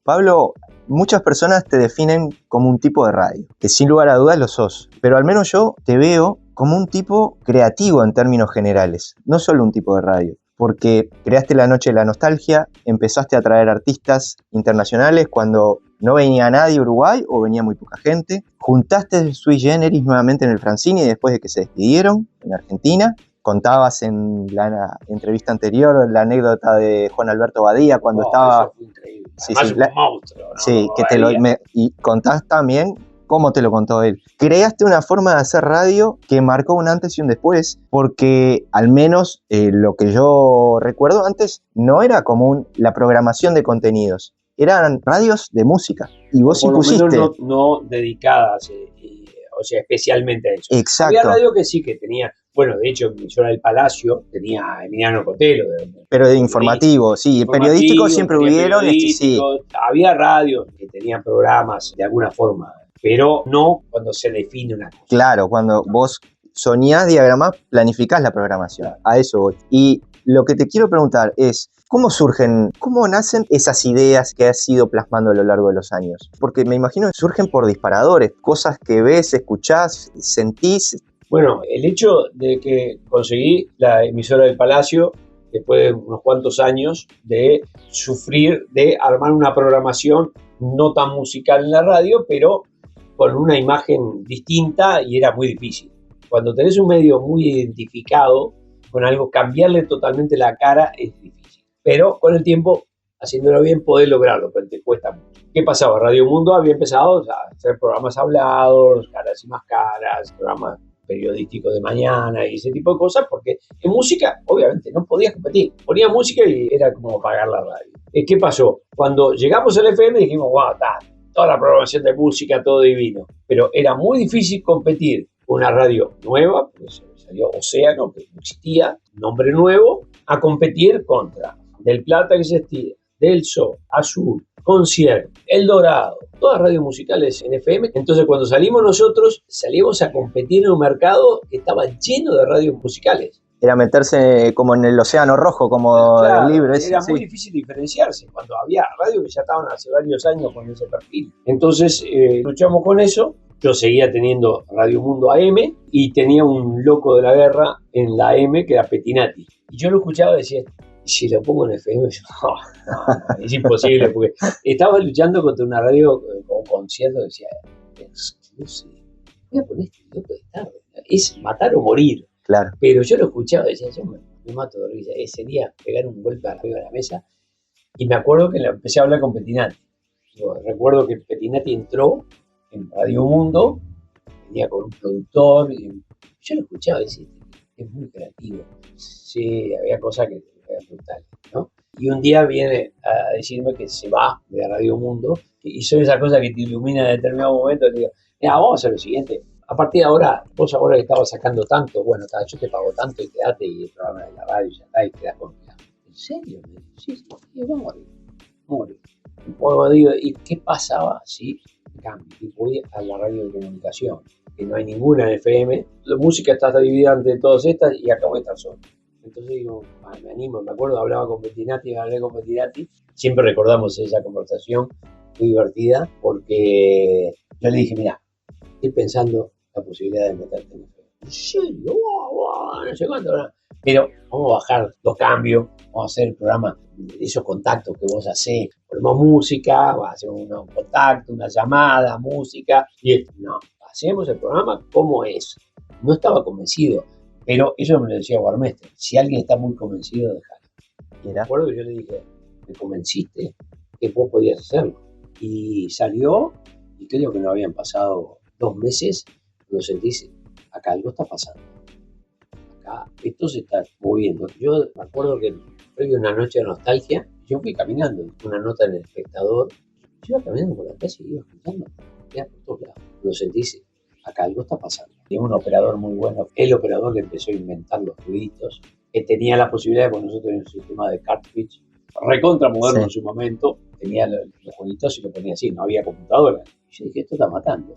S1: Pablo, muchas personas te definen como un tipo de radio, que sin lugar a dudas lo sos, pero al menos yo te veo como un tipo creativo en términos generales, no solo un tipo de radio, porque creaste la Noche de la Nostalgia, empezaste a traer artistas internacionales cuando no venía nadie a Uruguay o venía muy poca gente, juntaste Sui Generis nuevamente en el Francini después de que se despidieron en Argentina. Contabas en la entrevista anterior la anécdota de Juan Alberto Badía cuando estaba...
S2: Eso fue increíble. Además, un monstruo, ¿no?
S1: Sí, y contás también cómo te lo contó él. Creaste una forma de hacer radio que marcó un antes y un después, porque al menos lo que yo recuerdo antes no era común la programación de contenidos, eran radios de música. Y vos impusiste...
S2: Por lo menos no dedicadas, o sea, especialmente a eso.
S1: Exacto.
S2: Había radio que sí que tenía... Bueno, de hecho, en emisora del Palacio tenía a Emiliano Cotelo.
S1: Pero de informativo, sí. Periodísticos siempre hubieron. Sí.
S2: Había radios que tenían programas de alguna forma, pero no cuando se define una cosa.
S1: Claro, cuando vos soñás, diagramás, planificás la programación. Claro. A eso voy. Y lo que te quiero preguntar es, ¿cómo nacen esas ideas que has ido plasmando a lo largo de los años? Porque me imagino que surgen por disparadores, cosas que ves, escuchás, sentís.
S2: Bueno, el hecho de que conseguí la emisora del Palacio, después de unos cuantos años de sufrir, de armar una programación no tan musical en la radio, pero con una imagen distinta y era muy difícil. Cuando tenés un medio muy identificado con algo, cambiarle totalmente la cara es difícil. Pero con el tiempo, haciéndolo bien, podés lograrlo, pero te cuesta mucho. ¿Qué pasaba? Radio Mundo había empezado a hacer programas hablados, caras y más caras, programas periodísticos de mañana y ese tipo de cosas, porque en música, obviamente, no podías competir. Ponía música y era como pagar la radio. ¿Qué pasó? Cuando llegamos al FM dijimos, wow, toda la programación de música, todo divino. Pero era muy difícil competir con una radio nueva, porque salió Océano, que no existía, nombre nuevo, a competir contra Del Plata, que existía, Del Sol, Azul, Concierto, El Dorado, todas radios musicales en FM. Entonces cuando salimos nosotros, salimos a competir en un mercado que estaba lleno de radios musicales.
S1: Era meterse como en el océano rojo, como
S2: claro,
S1: el libro ese.
S2: Era muy difícil diferenciarse cuando había radios que ya estaban hace varios años con ese perfil. Entonces luchamos con eso. Yo seguía teniendo Radio Mundo AM y tenía un loco de la guerra en la AM que era Petinati. Y yo lo escuchaba y decía, si lo pongo en FM, no, es imposible, porque estaba luchando contra una radio con concierto, decía, no sé, voy a poner este loco de tarde, es matar o morir.
S1: Claro.
S2: Pero yo lo escuchaba y decía, yo me mato de risa. Ese día pegar un golpe arriba de la mesa y me acuerdo que empecé a hablar con Petinati. Yo recuerdo que Petinati entró en Radio Mundo, venía con un productor y yo lo escuchaba y decía, es muy creativo. Sí, había cosas que eran brutales, ¿no? Y un día viene a decirme que se va de Radio Mundo y son esas cosas que te iluminan en determinado momento. Le digo, mira, vamos a hacer lo siguiente. A partir de ahora, vos ahora que estabas sacando tanto, bueno, yo te pago tanto y quedate y el programa de la radio ya está y quedás conmigo. ¿En serio? Sí, vamos a ir. Bueno, digo, ¿y qué pasaba si cambio? Y voy a la radio de comunicación, que no hay ninguna en FM. La música está dividida entre todas estas y acá voy a estar solo. Entonces digo, me animo, me acuerdo, hablé con Petinati, siempre recordamos esa conversación muy divertida, porque yo le dije, mira, estoy pensando la posibilidad de meterte en FM. ¿En serio? No sé cuánto, ¿no? Pero vamos a bajar los cambios, vamos a hacer el programa, esos contactos que vos hacés, ponemos música, hacemos un contacto, una llamada, música, y no, hacemos el programa como es. No estaba convencido, pero eso me lo decía Guarmestre, si alguien está muy convencido, déjalo. Me acuerdo que yo le dije, me convenciste que vos podías hacerlo. Y salió, y creo que no habían pasado 2 meses, lo sentís, acá algo está pasando. Acá esto se está moviendo. Yo me acuerdo que previo a una noche de nostalgia, yo fui caminando, una nota en El Espectador, yo iba caminando por la calle y iba escuchando, por todos lados. Lo sentís, acá algo está pasando. Tenía un operador muy bueno, el operador que empezó a inventar los ruiditos, que tenía la posibilidad, porque nosotros teníamos un sistema de cartridge recontra moderno en su momento, tenía los jueguitos y lo ponía así, no había computadora. Y yo dije, esto está matando.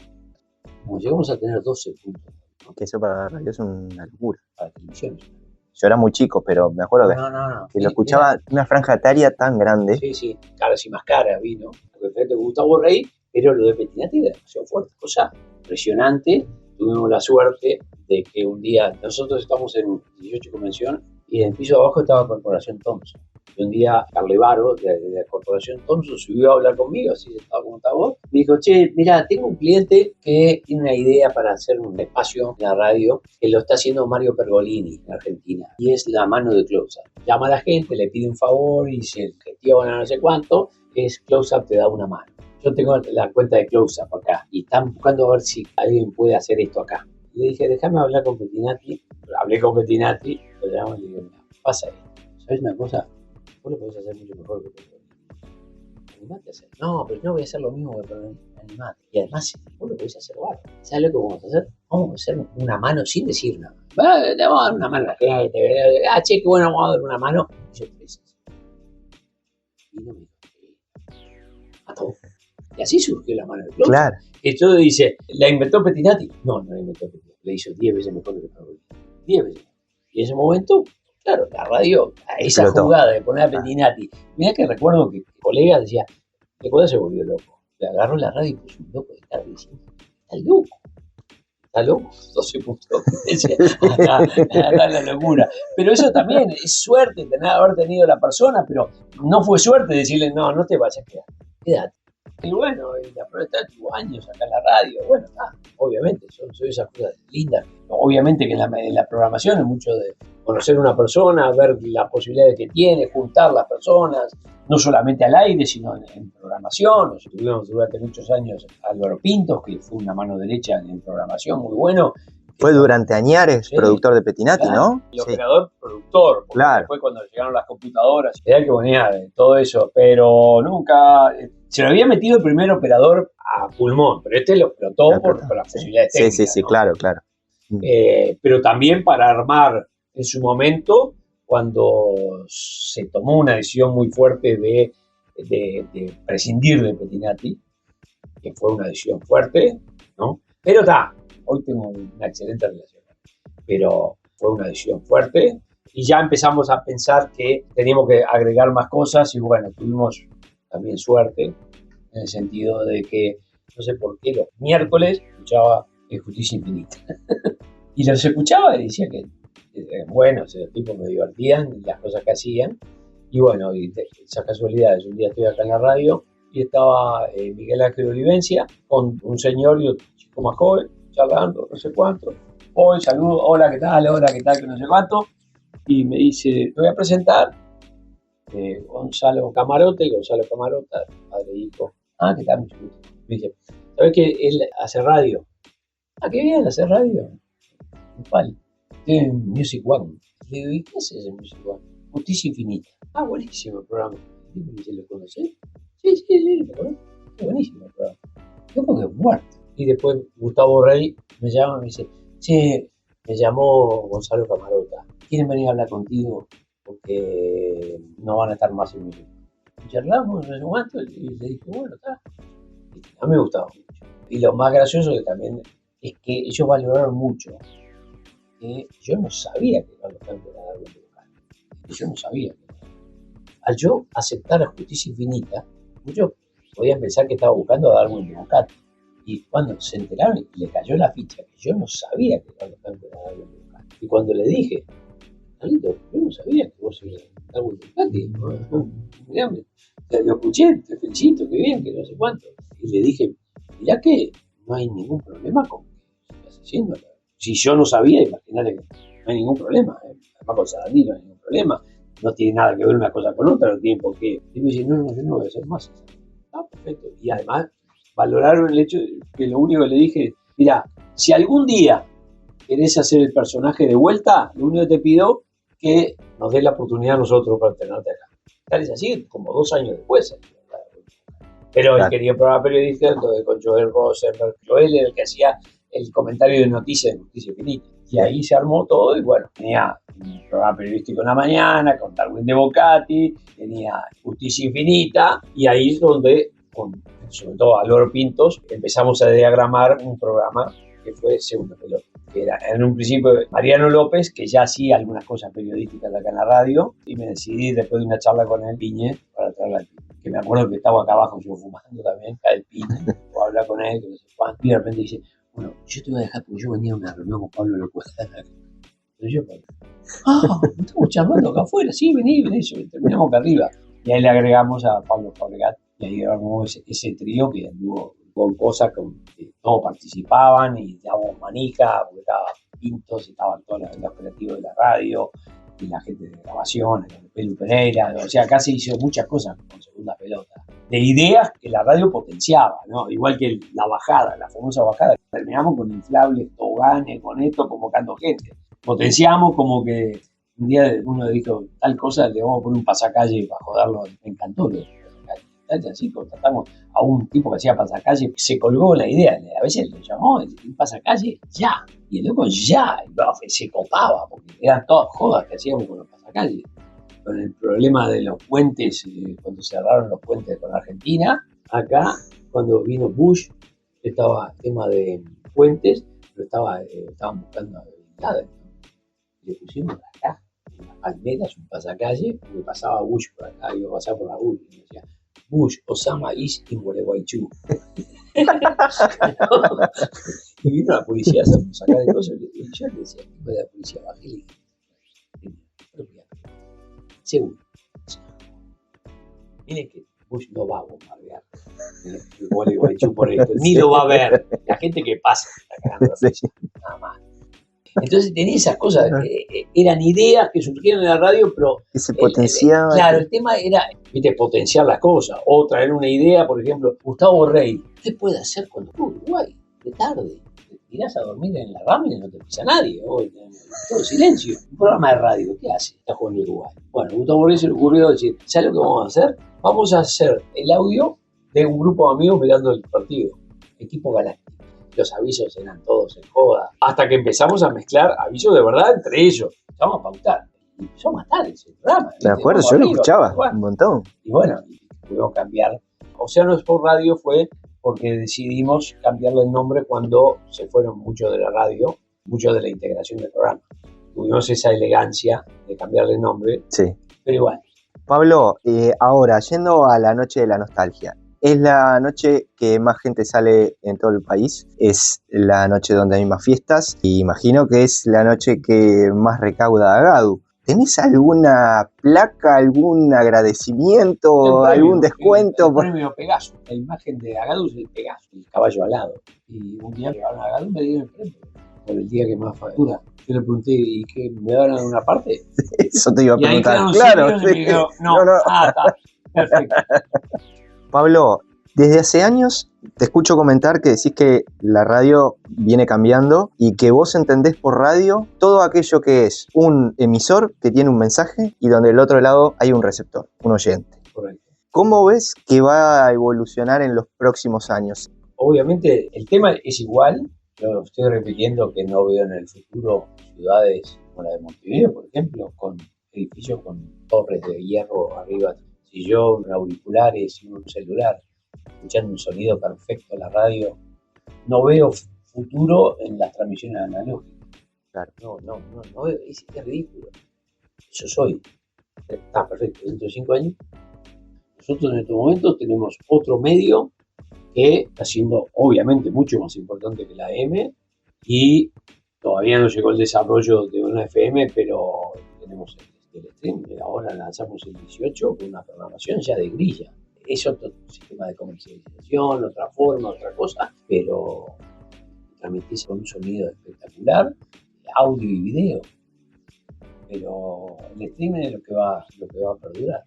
S2: Como llegamos a tener 12 puntos. ¿No?
S1: Que eso para la radio es una locura.
S2: Para televisión.
S1: Yo era muy chico, pero me acuerdo que lo escuchaba una franja etaria tan grande.
S2: Sí, Caras y Más Caras vino, lo que de Gustavo Rey, pero lo de Petinati era demasiado fuerte, cosa impresionante. Tuvimos la suerte de que un día, nosotros estamos en 18 Convención, y en el piso de abajo estaba Corporación Thompson. Y un día Carlevaro, de la Corporación Thompson, subió a hablar conmigo, así estaba como estaba vos. Me dijo, che, mira, tengo un cliente que tiene una idea para hacer un espacio en la radio, que lo está haciendo Mario Pergolini en Argentina, y es la mano de Close Up. Llama a la gente, le pide un favor y se gestiona no sé cuánto, es Close Up te da una mano. Yo tengo la cuenta de Close Up acá, y están buscando a ver si alguien puede hacer esto acá. Le dije, déjame hablar con Petinati. Hablé con Petinati, lo llamo y le digo, mira, pasa esto. ¿Sabes una cosa? Vos lo podés hacer mucho mejor que animate a hacer. No, pero no voy a hacer lo mismo que animate. Y además, vos lo podés hacer bárbaro. ¿Sabes lo que vamos a hacer? Vamos a hacer una mano sin decir nada. Le vamos a dar una mano a la gente. Che, qué bueno, vamos a dar una mano. Y yo, ¿qué es eso? Y no me dijo, a todo. Y así surgió la mano de Close.
S1: Claro.
S2: Esto dice, ¿la inventó Petinati? No la inventó Petinati. Le hizo 10 veces mejor que Pergolini. 10 veces. Y en ese momento, claro, la radio, a esa jugada de poner a Petinati. Mirá que recuerdo que colegas decían, ¿qué cosa se volvió loco? Le agarró la radio y puso un loco de estar diciendo, está loco, 12 puntos. Acá la locura. Pero eso también es suerte haber tenido la persona, pero no fue suerte decirle, no te vayas a quedar, quédate. Y bueno, la prueba está, tuvo años acá en la radio. Bueno, obviamente, son esas cosas lindas. Obviamente que en la programación, en muchos de conocer a una persona, ver las posibilidades que tiene, juntar las personas, no solamente al aire, sino en programación. Tuvimos durante muchos años a Álvaro Pintos, que fue una mano derecha en programación, muy bueno.
S1: Fue durante Añares, sí, productor de Petinati,
S2: claro,
S1: ¿no?
S2: El operador productor, porque
S1: claro.
S2: Después cuando llegaron las computadoras, era el que ponía todo eso, pero nunca... Se lo había metido el primer operador a pulmón, pero este lo explotó por las posibilidades técnicas.
S1: Sí,
S2: ¿no?
S1: claro.
S2: Pero también para armar en su momento, cuando se tomó una decisión muy fuerte de prescindir de Petinati, que fue una decisión fuerte, ¿no? Pero hoy tengo una excelente relación, pero fue una decisión fuerte y ya empezamos a pensar que teníamos que agregar más cosas y bueno, tuvimos también suerte en el sentido de que, no sé por qué, los miércoles escuchaba Justicia Infinita. Y los escuchaba y decía que, bueno, los tipos me divertían y las cosas que hacían. Y bueno, y esas casualidades, un día estoy acá en la radio y estaba Miguel Ángel Olivencia con un señor y otro chico más joven, charlando, no sé cuánto. Hoy saludo, hola, ¿qué tal? Que no sé cuánto. Y me dice, te voy a presentar Gonzalo Camarota, padre e hijo. ¿Qué tal? Mucho gusto. Me dice, ¿sabes que él hace radio? ¿Qué bien, hace radio? ¿Cuál? Tiene Music One. Le digo, ¿y qué es ese Music One? Justicia Infinita. Buenísimo el programa. Y me dice, ¿lo conocés? Sí, lo conozco. Buenísimo el programa. Yo creo que es muerto. Y después Gustavo Rey me llama y me dice, che, me llamó Gonzalo Camarota. ¿Quieren venir a hablar contigo? Porque no van a estar más en mi vida. Y charlamos, no sé cuánto, y le dije, bueno, está. A mí me gustaba mucho. Y lo más gracioso que también es que ellos valoraron mucho que yo no sabía que Carlos Campo era algo local. Yo no sabía. Al yo aceptar a Justicia Infinita, muchos podían pensar que estaba buscando a Darwin de Bocati. Y cuando se enteraron, le cayó la ficha que yo no sabía que Carlos Campo era Darwin de Bocati. Y cuando le dije, Carlito, yo no sabía que vos eras Darwin de Bocati. Mirá, lo escuché, te felicito, qué bien, que no sé cuánto. Y le dije, mirá que no hay ningún problema con que sigas haciéndolo. Si yo no sabía, imagínate que no hay ningún problema. Además con Sarandí no hay ningún problema. No tiene nada que ver una cosa con otra, no tiene por qué. Y me dice, no, yo no voy a hacer más. Perfecto. Y además valoraron el hecho de que lo único que le dije, mira, si algún día querés hacer el personaje de vuelta, lo único que te pido que nos des la oportunidad a nosotros para tenerte acá. Tal es así, como 2 años después. Pero claro. Él quería probar periodista, entonces con Joel Rosenberg. Joel era el que hacía el comentario de noticias de Justicia Infinita. Y ahí se armó todo y bueno, tenía un programa periodístico en la mañana con Darwin de Bocati, tenía Justicia Infinita y ahí es donde, sobre todo Álvaro Pintos, empezamos a diagramar un programa que fue Segunda Pelota. Que era en un principio Mariano López, que ya hacía algunas cosas periodísticas acá en la radio, y me decidí después de una charla con el Piñe para traerla al Piñe. Que me acuerdo que estaba acá abajo yo fumando también, acá el Piñe, o hablar con él, que no sé cuánto, y de repente dice, bueno, yo te voy a dejar porque yo venía a una reunión con Pablo Locuela. Pero yo, estamos charlando acá afuera, sí, vení, terminamos acá arriba. Y ahí le agregamos a Pablo Fabregat, y ahí armamos ese trío que anduvo con cosas que todos participaban y dábamos manija, porque estaba Pintos, estaban todos los operativos de la radio y la gente de grabación, el Pelu Pereira, o sea, acá se hizo muchas cosas con Segunda Pelota, de ideas que la radio potenciaba, ¿no? Igual que la bajada, la famosa bajada, terminamos con inflables, toboganes, con esto, convocando gente, potenciamos como que un día uno dijo tal cosa, le vamos a poner un pasacalle para joderlo en Cantolo. Así contratamos a un tipo que hacía pasacalle, se colgó la idea, a veces lo llamó el pasacalle ya, y el loco ya, y se copaba, porque eran todas jodas que hacíamos con los pasacalles. Con el problema de los puentes, cuando cerraron los puentes con Argentina, acá, cuando vino Bush, estaba el tema de puentes, pero estaban buscando a Bin Laden, ¿no? Le pusimos acá, en las palmeras, un pasacalle, porque pasaba Bush por acá, iba a pasar por la Bush, y decía, Bush, Osama is in Gualeguaychú. Y vino la policía a sacar de cosas y yo le decía, tipo de la policía, bajé y dije, seguro. Miren que Bush no va a bombardear el Gualeguaychú por esto, ni lo va a ver. La gente que pasa está cagando, nada más. Entonces tenía esas cosas, eran ideas que surgieron en la radio, pero
S1: que se potenciaba.
S2: Claro, el tema era, viste, potenciar las cosas, o traer una idea, por ejemplo, Gustavo Rey, ¿qué puede hacer cuando fue a Uruguay? De tarde, te tirás a dormir en la rama y no te pisa nadie, todo silencio. Un programa de radio, ¿qué hace? Está jugando Uruguay. Bueno, Gustavo Rey se le ocurrió decir, ¿sabes lo que vamos a hacer? Vamos a hacer el audio de un grupo de amigos mirando el partido, equipo galáctico. Los avisos eran todos en joda, hasta que empezamos a mezclar avisos de verdad entre ellos. Empezamos a pautar. Y empezó a matar ese programa.
S1: De acuerdo, yo lo escuchaba un montón.
S2: Y bueno, pudimos cambiar. Océano Sport Radio fue porque decidimos cambiarle el nombre cuando se fueron muchos de la radio, muchos de la integración del programa. Tuvimos esa elegancia de cambiarle el nombre,
S1: sí.
S2: Pero igual.
S1: Pablo, ahora, yendo a la noche de la nostalgia, es la noche que más gente sale en todo el país, es la noche donde hay más fiestas y imagino que es la noche que más recauda Agadu. ¿Tenés alguna placa, algún agradecimiento, algún descuento?
S2: El premio Pegaso, la imagen de Agadu es el Pegaso, el caballo alado. Y un día llegaron a Agadu y me dieron el premio por el día que más factura. Yo le pregunté, ¿y qué me daban una parte?
S1: Eso te iba a preguntar.
S2: Y ahí claro, sí. Y me dijo, no. Está, perfecto.
S1: Pablo, desde hace años te escucho comentar que decís que la radio viene cambiando y que vos entendés por radio todo aquello que es un emisor que tiene un mensaje y donde del otro lado hay un receptor, un oyente.
S2: Correcto.
S1: ¿Cómo ves que va a evolucionar en los próximos años?
S2: Obviamente el tema es igual. Yo estoy repitiendo que no veo en el futuro ciudades como la de Montevideo, por ejemplo, con edificios con torres de hierro arriba, sillón, auriculares y un celular, escuchando un sonido perfecto en la radio. No veo futuro en las transmisiones analógicas.
S1: Claro.
S2: No veo, es ridículo. Eso soy. Está perfecto. Dentro de 5 años, nosotros en estos momentos tenemos otro medio que está siendo obviamente mucho más importante que la AM y todavía no llegó el desarrollo de una FM, pero tenemos el stream, ahora lanzamos el 18 con una programación ya de grilla. Es otro sistema de comercialización, otra forma, otra cosa, pero transmitís con un sonido espectacular, audio y video. Pero el streaming es lo que va a perdurar.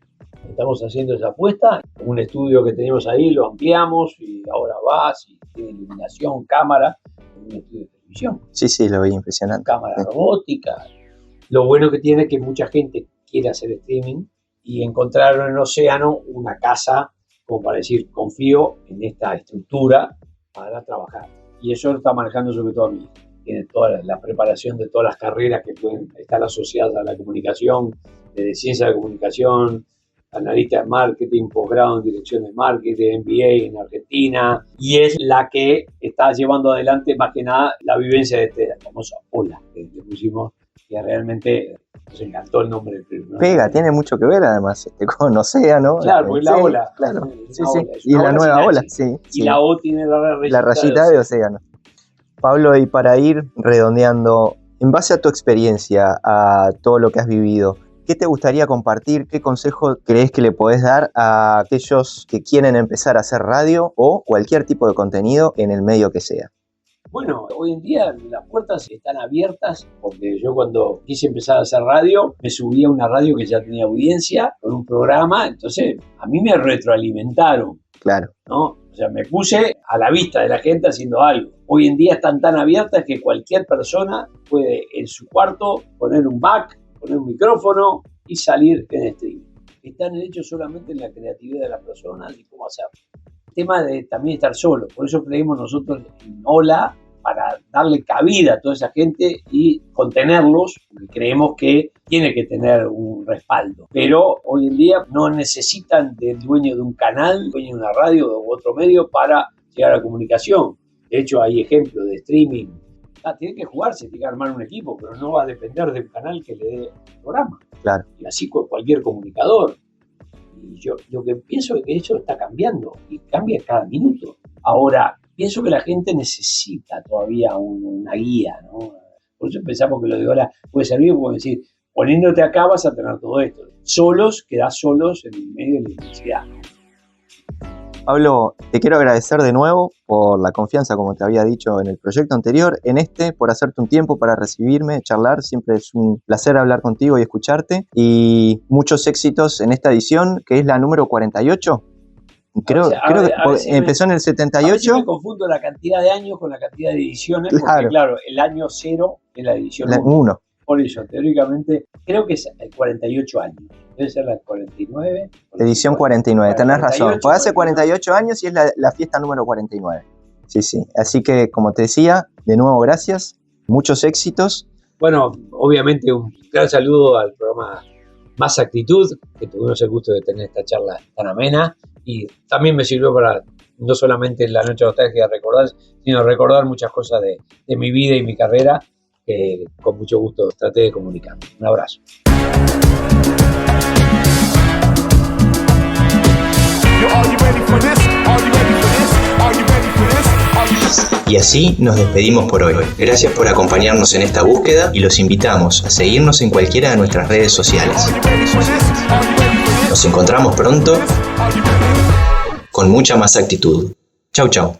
S2: Estamos haciendo esa apuesta. Un estudio que tenemos ahí lo ampliamos y ahora vas y tiene iluminación, cámara, un estudio de televisión.
S1: Sí, lo vi impresionante.
S2: Cámara robótica. Lo bueno que tiene es que mucha gente quiere hacer streaming y encontraron en Océano una casa como para decir, confío en esta estructura para trabajar. Y eso lo está manejando sobre todo a mí. Tiene toda la preparación de todas las carreras que pueden estar asociadas a la comunicación, desde ciencia de la comunicación, analista de marketing, posgrado en dirección de marketing, MBA en Argentina, y es la que está llevando adelante más que nada la vivencia de este famoso Ola, que le pusimos, que realmente nos encantó el nombre del premio, ¿no?
S1: Pega, tiene mucho que ver además con Océano.
S2: Claro, porque la ola.
S1: Claro, sí.
S2: Ola,
S1: y la nueva ola, sí.
S2: Y la O tiene
S1: la rayita de Océano. Pablo, y para ir redondeando, en base a tu experiencia, a todo lo que has vivido, ¿qué te gustaría compartir? ¿Qué consejo crees que le podés dar a aquellos que quieren empezar a hacer radio o cualquier tipo de contenido en el medio que sea?
S2: Bueno, hoy en día las puertas están abiertas porque yo cuando quise empezar a hacer radio me subí a una radio que ya tenía audiencia con un programa, entonces a mí me retroalimentaron.
S1: Claro.
S2: ¿No? O sea, me puse a la vista de la gente haciendo algo. Hoy en día están tan abiertas que cualquier persona puede en su cuarto poner un back, poner un micrófono y salir en streaming. Están hechos solamente en la creatividad de las personas y cómo hacerlo. El tema de también estar solo, por eso creemos nosotros en Ola, para darle cabida a toda esa gente y contenerlos, porque creemos que tiene que tener un respaldo. Pero hoy en día no necesitan del dueño de un canal, dueño de una radio u otro medio para llegar a la comunicación. De hecho, hay ejemplos de streaming. Tiene que jugarse, tiene que armar un equipo, pero no va a depender de un canal que le dé el programa.
S1: Claro.
S2: Y así con cualquier comunicador. Y yo lo que pienso es que eso está cambiando y cambia cada minuto. Ahora, pienso que la gente necesita todavía una guía, ¿no? Por eso pensamos que lo de Ola puede servir, porque decir, poniéndote acá vas a tener todo esto. Solos, quedás solos en el medio de la inmensidad.
S1: Pablo, te quiero agradecer de nuevo por la confianza, como te había dicho en el proyecto anterior, por hacerte un tiempo para recibirme, charlar. Siempre es un placer hablar contigo y escucharte. Y muchos éxitos en esta edición, que es la número 48. Creo que empezó en el 78.
S2: A veces me confundo la cantidad de años con la cantidad de ediciones, porque claro, el año 0 es la edición 1. Por eso, teóricamente, creo que es el 48 años. Debe ser la 49.
S1: Edición 49, tenés razón. Pues hace 48 años y es la fiesta número 49. Sí. Así que, como te decía, de nuevo, gracias. Muchos éxitos.
S2: Bueno, obviamente un gran saludo al programa Más Actitud, que tuvimos el gusto de tener esta charla tan amena. Y también me sirvió para, no solamente la noche de nostalgia recordar, sino recordar muchas cosas de mi vida y mi carrera, que con mucho gusto traté de comunicar. Un abrazo.
S1: Y así nos despedimos por hoy. Gracias por acompañarnos en esta búsqueda y los invitamos a seguirnos en cualquiera de nuestras redes sociales. Nos encontramos pronto con mucha más actitud. Chau, chau.